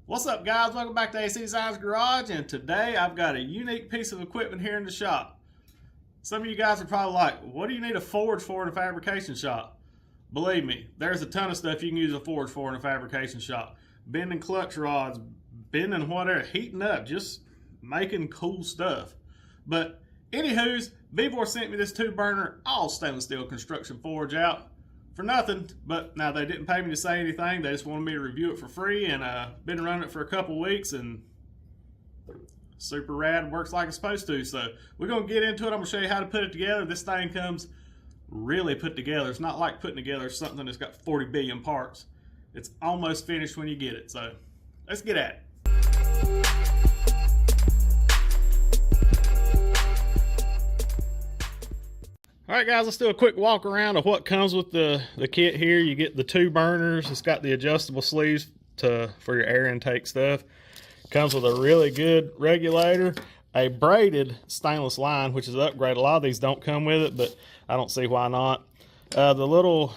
What's up, guys? Welcome back to AC Designs Garage, and today I've got a unique piece of equipment here in the shop. Some of you guys are probably like, what do you need a forge for in a fabrication shop? Believe me, there's a ton of stuff you can use a forge for in a fabrication shop. Bending clutch rods, bending whatever, heating up, just making cool stuff. But anywho's, Vevor sent me this 2-burner all stainless steel construction forge out for nothing, but now they didn't pay me to say anything. They just wanted me to review it for free, and been running it for a couple weeks, and super rad, works like it's supposed to. So we're gonna get into it. I'm gonna show you how to put it together. This thing comes really put together. It's not like putting together something that's got 40 billion parts. It's almost finished when you get it. So let's get at it. Alright guys, let's do a quick walk around of what comes with the kit here. You get the 2 burners. It's got the adjustable sleeves for your air intake stuff. Comes with a really good regulator, a braided stainless line, which is an upgrade. A lot of these don't come with it, but I don't see why not. The little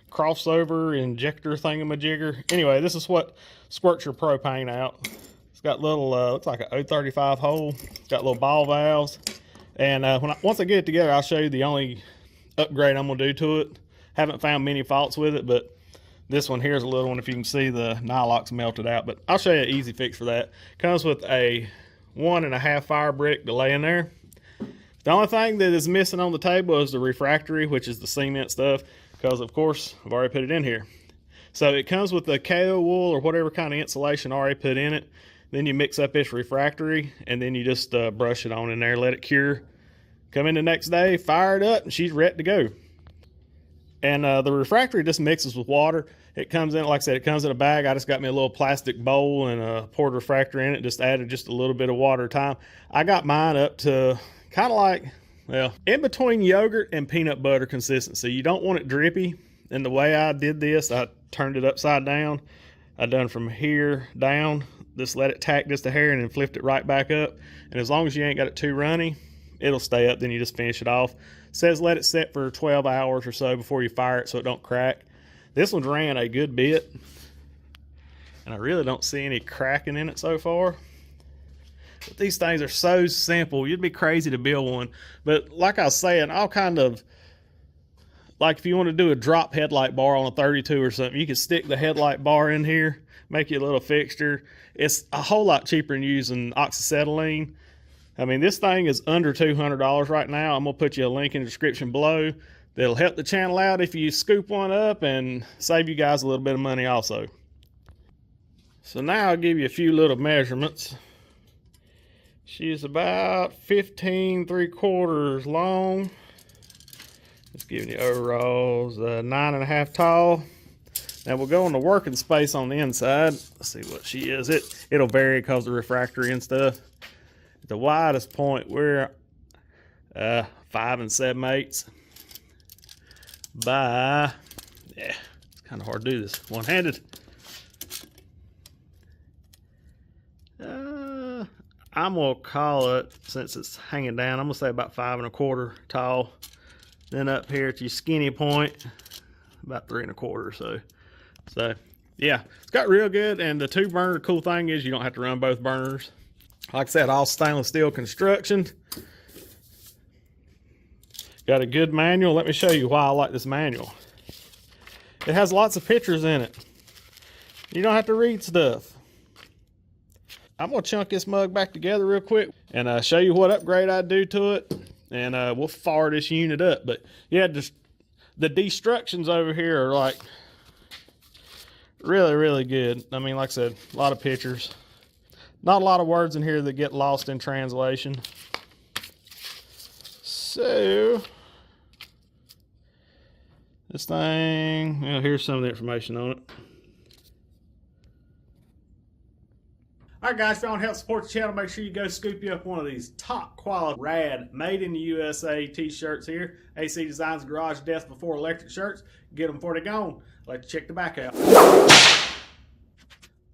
crossover injector thingamajigger. Anyway, this is what squirts your propane out. It's got little, looks like an 035 hole. It's got little ball valves. And once I get it together, I'll show you the only upgrade I'm going to do to it. Haven't found many faults with it, but this one here is a little one. If you can see, the nylock's melted out, but I'll show you an easy fix for that. Comes with a 1.5 fire brick to lay in there. The only thing that is missing on the table is the refractory, which is the cement stuff, because of course I've already put it in here. So it comes with the KO wool or whatever kind of insulation already put in it. Then you mix up its refractory, and then you just brush it on in there, let it cure. Come in the next day, fire it up, and she's ready to go. And the refractory just mixes with water. It comes in, like I said, it comes in a bag. I just got me a little plastic bowl and poured refractory in it, just added just a little bit of water at a time. I got mine up to kind of like, well, in between yogurt and peanut butter consistency. You don't want it drippy. And the way I did this, I turned it upside down. I done from here down. Just let it tack just a hair and then flipped it right back up. And as long as you ain't got it too runny, it'll stay up. Then you just finish it off. It says let it set for 12 hours or so before you fire it so it don't crack. This one's ran a good bit, and I really don't see any cracking in it so far. But these things are so simple. You'd be crazy to build one. But like I was saying, I'll kind of, like if you want to do a drop headlight bar on a 32 or something, you can stick the headlight bar in here, make you a little fixture. It's a whole lot cheaper than using oxyacetylene. I mean, this thing is under $200 right now. I'm going to put you a link in the description below. That'll help the channel out if you scoop one up and save you guys a little bit of money also. So now I'll give you a few little measurements. She's about 15 3/4 long. Just giving you overalls, 9.5 tall. Now we'll go in the working space on the inside. Let's see what she is. It'll vary because of the refractory and stuff. At the widest point, we're 5 7/8 by, yeah, it's kind of hard to do this one-handed. I'm gonna call it, since it's hanging down, I'm gonna say about 5 1/4 tall. Then up here at your skinny point, about 3 1/4 So yeah, it's got real good. And the 2-burner cool thing is you don't have to run both burners. Like I said, all stainless steel construction. Got a good manual. Let me show you why I like this manual. It has lots of pictures in it. You don't have to read stuff. I'm gonna chunk this mug back together real quick and show you what upgrade I do to it, and we'll fire this unit up. But yeah, just the destructions over here are like really, really good. I mean, like I said, a lot of pictures. Not a lot of words in here that get lost in translation. So, this thing, well, here's some of the information on it. Alright guys, if you want to help support the channel, make sure you go scoop you up one of these top quality, rad, made in the USA t-shirts here. AC Designs Garage Death Before Electric shirts. Get them before they're gone. Let you check the back out.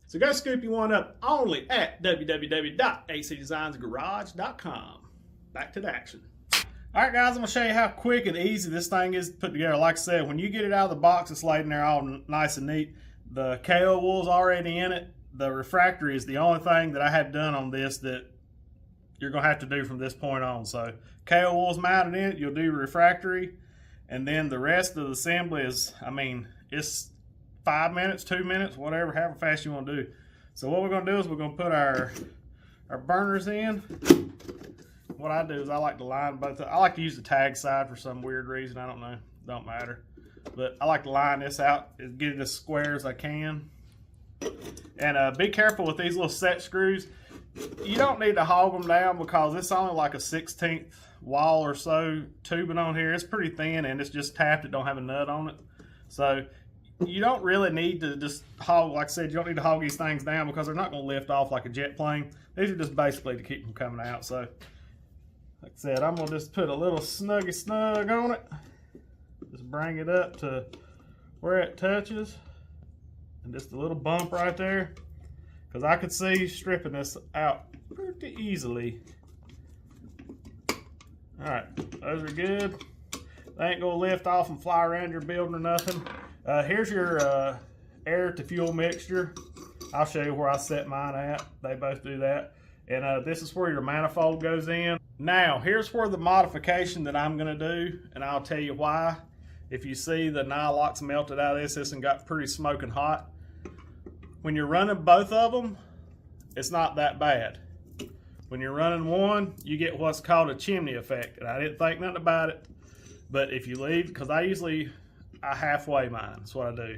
So go scoop you one up only at www.acdesignsgarage.com. Back to the action. Alright guys, I'm going to show you how quick and easy this thing is to put together. Like I said, when you get it out of the box, it's laid in there all nice and neat. The KO wool's already in it. the refractory is the only thing that I had done on this that you're going to have to do from this point on. So KO oil's mounted in it, you'll do refractory, and then the rest of the assembly is, I mean, it's 5 minutes, 2 minutes, whatever, however fast you want to do. So what we're going to do is we're going to put our burners in. What I do is I like to line both. I like to use the tag side for some weird reason. I don't know. Don't matter. But I like to line this out and get it as square as I can. And be careful with these little set screws. You don't need to hog them down because it's only like a 1/16 wall or so tubing on here. It's pretty thin and it's just tapped. It don't have a nut on it. So you don't really need to just hog, like I said, you don't need to hog these things down because they're not going to lift off like a jet plane. These are just basically to keep them coming out. So like I said, I'm going to just put a little snuggy snug on it. Just bring it up to where it touches. And just a little bump right there. Because I could see stripping this out pretty easily. Alright, those are good. They ain't going to lift off and fly around your building or nothing. Here's your air to fuel mixture. I'll show you where I set mine at. They both do that. And this is where your manifold goes in. Now, here's where the modification that I'm going to do, and I'll tell you why. If you see the nylock's melted out of this one got pretty smoking hot. When you're running both of them, it's not that bad. When you're running one, you get what's called a chimney effect. And I didn't think nothing about it. But if you leave, because I halfway mine, that's what I do.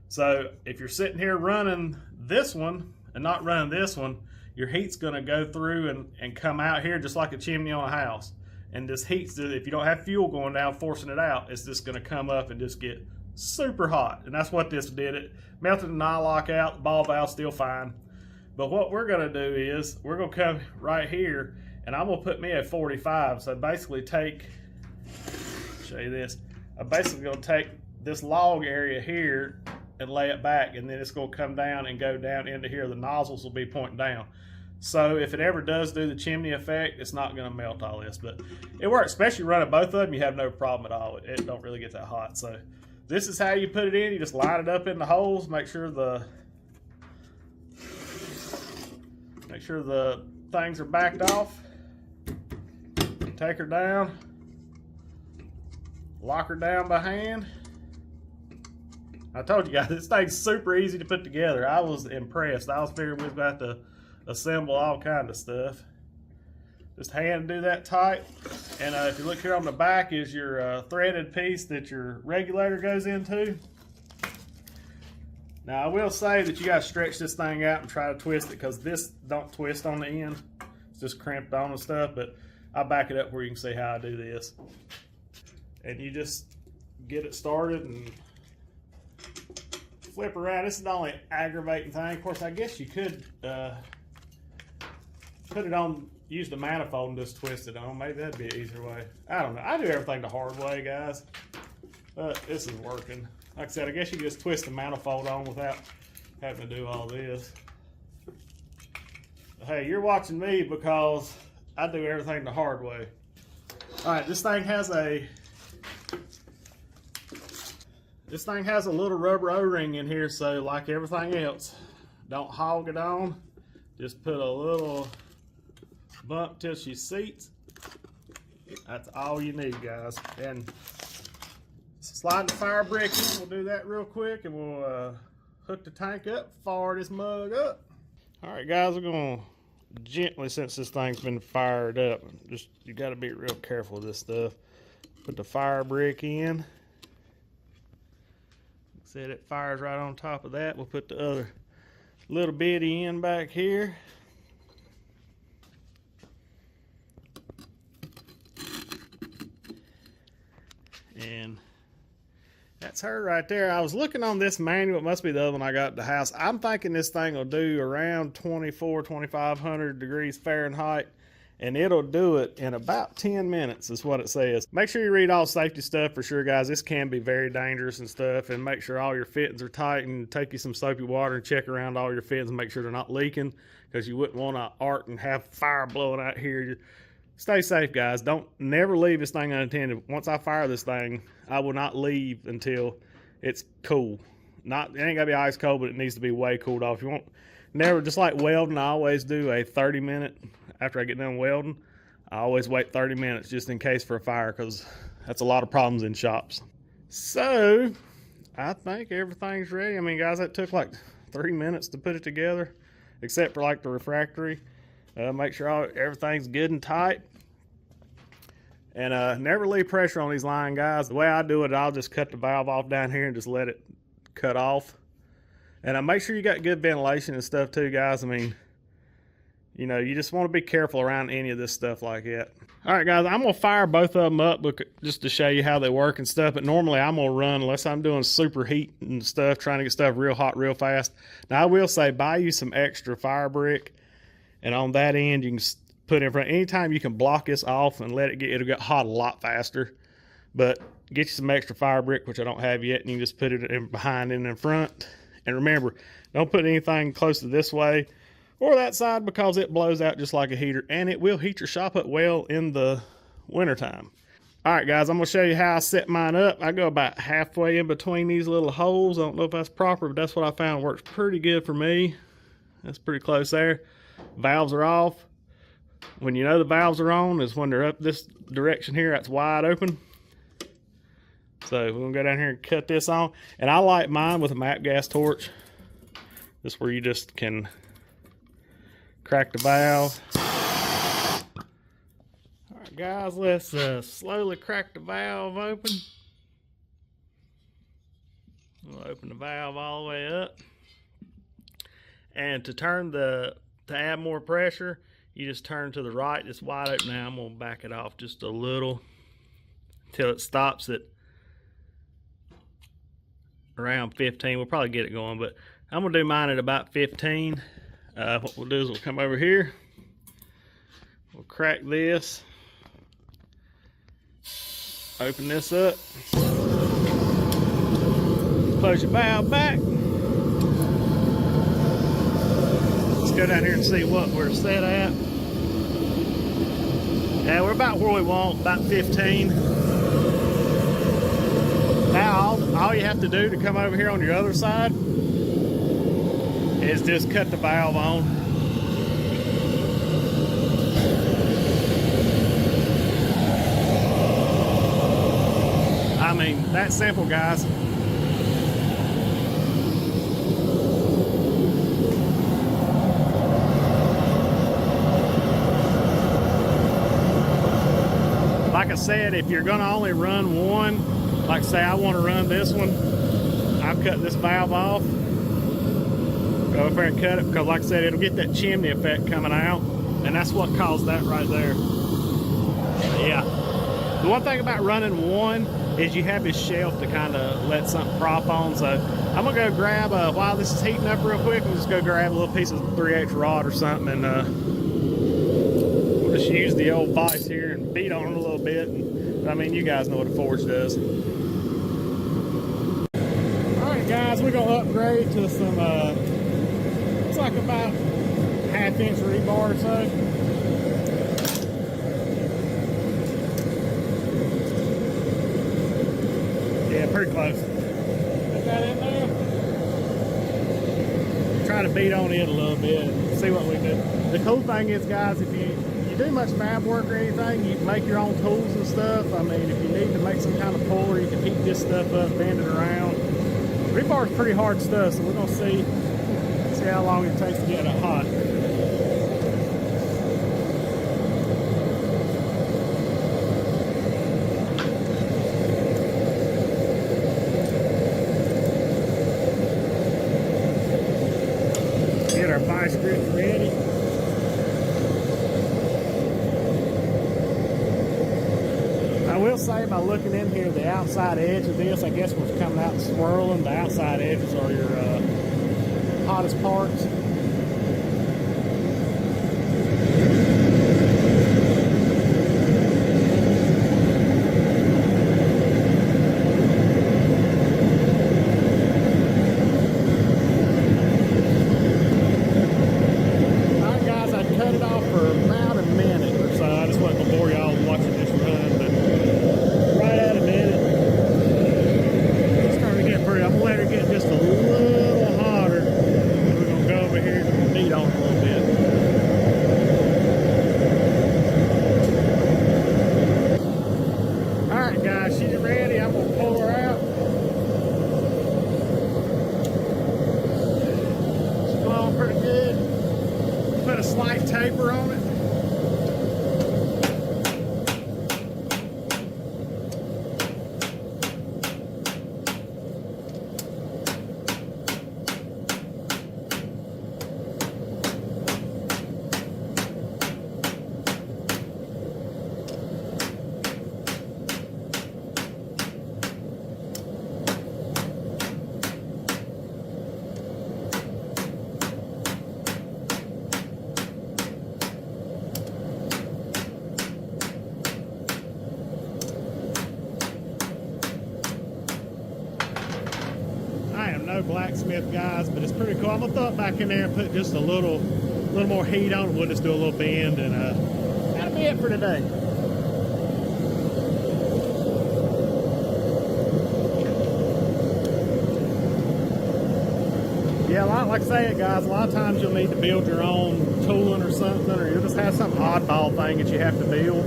So if you're sitting here running this one and not running this one, your heat's going to go through and come out here just like a chimney on a house. And this heat's, if you don't have fuel going down forcing it out, it's just going to come up and just get super hot. And that's what this did. It melted the nylock out, the ball valve's still fine. But what we're going to do is we're going to come right here and I'm going to put me at 45. So basically show you this. I'm basically going to take this log area here and lay it back, and then it's going to come down and go down into here. The nozzles will be pointing down. So if it ever does do the chimney effect, it's not going to melt all this. But it works, especially running both of them. You have no problem at all. It don't really get that hot. So this is how you put it in. You just line it up in the holes. Make sure the things are backed off. Take her down. Lock her down by hand. I told you guys, this thing's super easy to put together. I was impressed. I was figuring we was about to assemble all kind of stuff. Just hand do that tight. And if you look here on the back is your threaded piece that your regulator goes into. Now I will say that you got to stretch this thing out and try to twist it because this don't twist on the end. It's just crimped on and stuff, but I'll back it up where you can see how I do this. And you just get it started and flip around. This is the only aggravating thing. Of course, I guess you could put it on, use the manifold and just twist it on. Maybe that'd be an easier way. I don't know. I do everything the hard way, guys. But this is working. Like I said, I guess you just twist the manifold on without having to do all this. But hey, you're watching me because I do everything the hard way. Alright, this thing has a little rubber O-ring in here, so like everything else, don't hog it on. Just put a little bump till she seats. That's all you need, guys. And slide the fire brick in. We'll do that real quick, and we'll hook the tank up, fire this mug up. All right, guys, we're gonna gently, since this thing's been fired up, just you got to be real careful with this stuff. Put the fire brick in. Said it fires right on top of that. We'll put the other little bitty end back here. And that's her right there. I was looking on this manual. It must be the other one I got at the house. I'm thinking this thing will do around 2,500 degrees Fahrenheit. And it'll do it in about 10 minutes is what it says. Make sure you read all safety stuff for sure, guys. This can be very dangerous and stuff. And make sure all your fittings are tight, and take you some soapy water and check around all your fittings and make sure they're not leaking, because you wouldn't want to arc and have fire blowing out here. Stay safe, guys. Never leave this thing unattended. Once I fire this thing, I will not leave until it's cool. It ain't gotta be ice cold, but it needs to be way cooled off. You want Never, just like welding, I always do a 30-minute after I get done welding. I always wait 30 minutes just in case for a fire, because that's a lot of problems in shops. So I think everything's ready. I mean, guys, that took like 3 minutes to put it together, except for like the refractory. Make sure everything's good and tight. And never leave pressure on these line, guys. The way I do it, I'll just cut the valve off down here and just let it cut off. And make sure you got good ventilation and stuff too, guys. I mean, you know, you just want to be careful around any of this stuff like that. All right, guys, I'm going to fire both of them up just to show you how they work and stuff. But normally I'm going to run, unless I'm doing super heat and stuff, trying to get stuff real hot real fast. Now, I will say, buy you some extra fire brick. And on that end, you can put in front. Anytime you can block this off and let it it'll get hot a lot faster. But get you some extra fire brick, which I don't have yet, and you can just put it in behind and in front. And remember, don't put anything close to this way or that side, because it blows out just like a heater, and it will heat your shop up well in the wintertime. All right, guys, I'm gonna show you how I set mine up. I go about halfway in between these little holes. I don't know if that's proper, but that's what I found works pretty good for me. That's pretty close there. Valves are off. When you know the valves are on is when they're up this direction here. That's wide open. So we're gonna go down here and cut this on. And I light mine with a MAP gas torch. This is where you just can crack the valve. All right, guys, let's slowly crack the valve open. We'll open the valve all the way up. And to add more pressure, you just turn to the right. It's wide open now. I'm gonna back it off just a little until it stops at around 15. We'll probably get it going, but I'm gonna do mine at about 15. What we'll do is we'll come over here, we'll crack this, open this up, close your valve back. Let's go down here and see what we're set at. Yeah, we're about where we want, about 15. Now, all you have to do to come over here on your other side is just cut the valve on. I mean, that's simple, guys. Like I said, if you're gonna only run one, like say I want to run this one, I've cut this valve off. Go over there and cut it, because like I said, it'll get that chimney effect coming out, and that's what caused that right there. Yeah. The one thing about running one is you have this shelf to kind of let something prop on. So I'm gonna go grab while this is heating up real quick, I'm just go grab a little piece of 3/8 rod or something, and we'll just use the old vise here and beat on it a little bit. And, I mean, you guys know what a forge does. All right, guys, we're gonna upgrade to some it's like about 1/2 inch rebar or so. Yeah, pretty close. Put that in there. Try to beat on it a little bit and see what we do. The cool thing is, guys, if you do much fab work or anything, you can make your own tools and stuff. I mean, if you need to make some kind of puller, you can heat this stuff up, bend it around. Rebar is pretty hard stuff, so we're gonna see how long it takes to get it hot. Get our vice grips ready. I will say, by looking in here, the outside edge of this, I guess what's coming out and swirling, the outside edges are your hottest parts. Alright guys, I cut it off for about a minute or so. I just wasn't gonna bore y'all watching this run, but right at a minute. It's starting to get pretty. I'm gonna let her get just a little hotter. We're gonna go over on it a little bit. All right, guys, she's ready. I'm gonna pull her out. She's blowing pretty good. Put a slight taper on it. No blacksmith, guys, but it's pretty cool. I'm gonna throw it back in there and put just a little more heat on it. We'll just do a little bend, and that'll be it for today. Yeah, like I say it, guys, a lot of times you'll need to build your own tooling or something, or you'll just have some oddball thing that you have to build.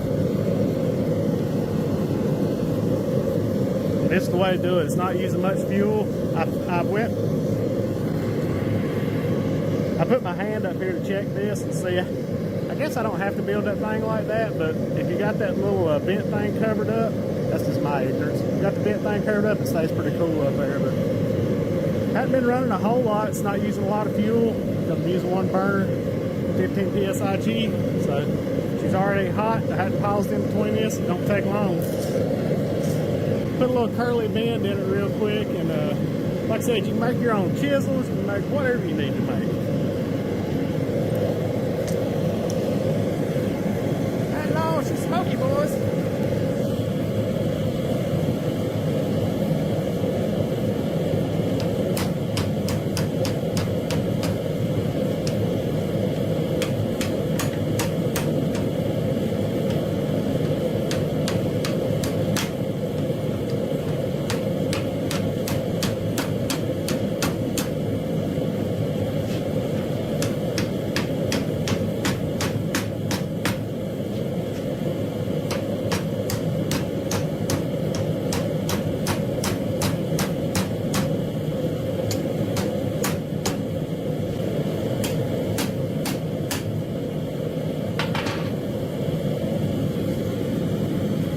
This is the way to do it. It's not using much fuel. I put my hand up here to check this and see. I guess I don't have to build that thing like that, but if you got that little bent thing covered up, that's just my ignorance. If you got the bent thing covered up, it stays pretty cool up there. But hadn't been running a whole lot. It's not using a lot of fuel. I'm using one burner, 15 psig. So she's already hot. I had to pause in between this. It don't take long. Put a little curly bend in it real quick, and like I said, you can make your own chisels, you can make whatever you need to make. Hello, she's smoky, boys.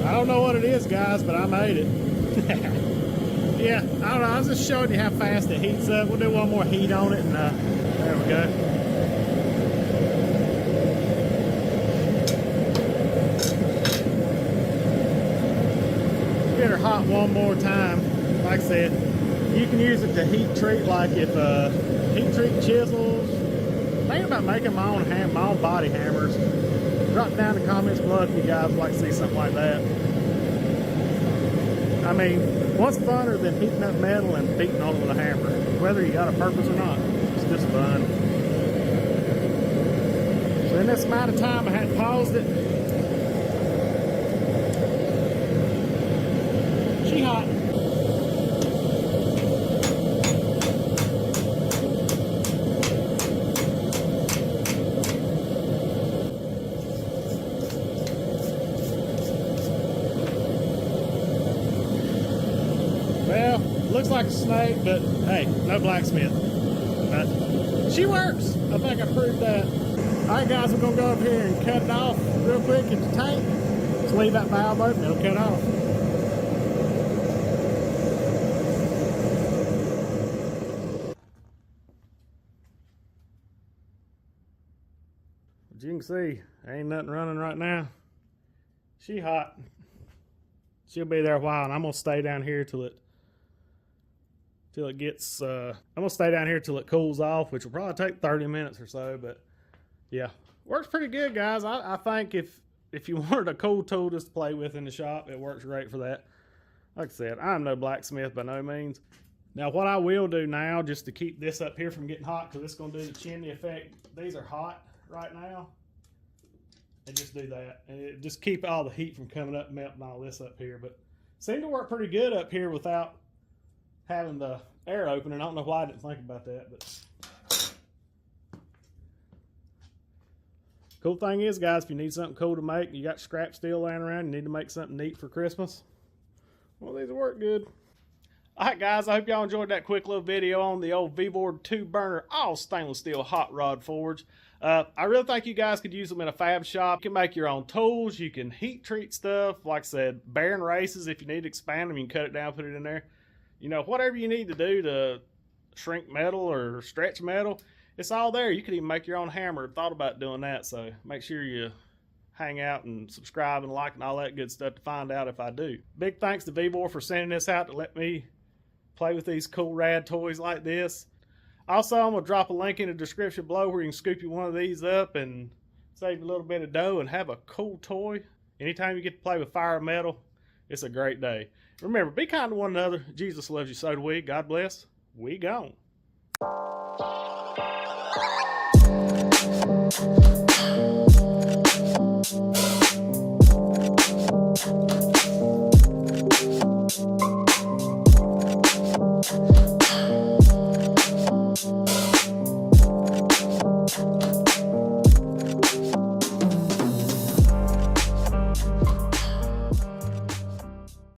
I don't know what it is, guys, but I made it. Yeah, I don't know. I was just showing you how fast it heats up. We'll do one more heat on it, and there we go. Get her hot one more time. Like I said, you can use it to heat treat, like if heat treat chisels. Think about making my own body hammers. Drop down in the comments below if you guys like to see something like that. I mean, what's funner than heating up metal and beating on it with a hammer? Whether you got a purpose or not, it's just fun. So in this amount of time, I had paused it. She hot. Well, looks like a snake, but hey, no blacksmith. But she works. I think I proved that. All right, guys, we're gonna go up here and cut it off real quick at the tank. Just leave that valve open, it'll cut off. As you can see, there ain't nothing running right now. She hot. She'll be there a while, and I'm gonna stay down here till it gets. I'm gonna stay down here till it cools off, which will probably take 30 minutes or so. But yeah, works pretty good, guys. I think if you wanted a cool tool just to play with in the shop, it works great for that. Like I said, I'm no blacksmith by no means. Now, what I will do now, just to keep this up here from getting hot, because it's gonna do the chimney effect. These are hot right now. And just do that, and it just keep all the heat from coming up and melting all this up here. But seemed to work pretty good up here without having the air opening. I don't know why I didn't think about that, but Cool thing is, guys, if you need something cool to make, you got scrap steel laying around, you need to make something neat for Christmas, well, these will work good. Alright guys, I hope y'all enjoyed that quick little video on the old Vevor 2-burner all stainless steel hot rod forge. I really think you guys could use them in a fab shop. You can make your own tools, you can heat treat stuff, like I said, bearing races. If you need to expand them, you can cut it down, put it in there. You know, whatever you need to do to shrink metal or stretch metal, it's all there. You could even make your own hammer. Thought about doing that, so make sure you hang out and subscribe and like and all that good stuff to find out if I do. Big thanks to Vevor for sending this out to let me play with these cool rad toys like this. Also, I'm going to drop a link in the description below where you can scoop you one of these up and save a little bit of dough and have a cool toy. Anytime you get to play with fire and metal, it's a great day. Remember, be kind to one another. Jesus loves you, so do we. God bless. We gone.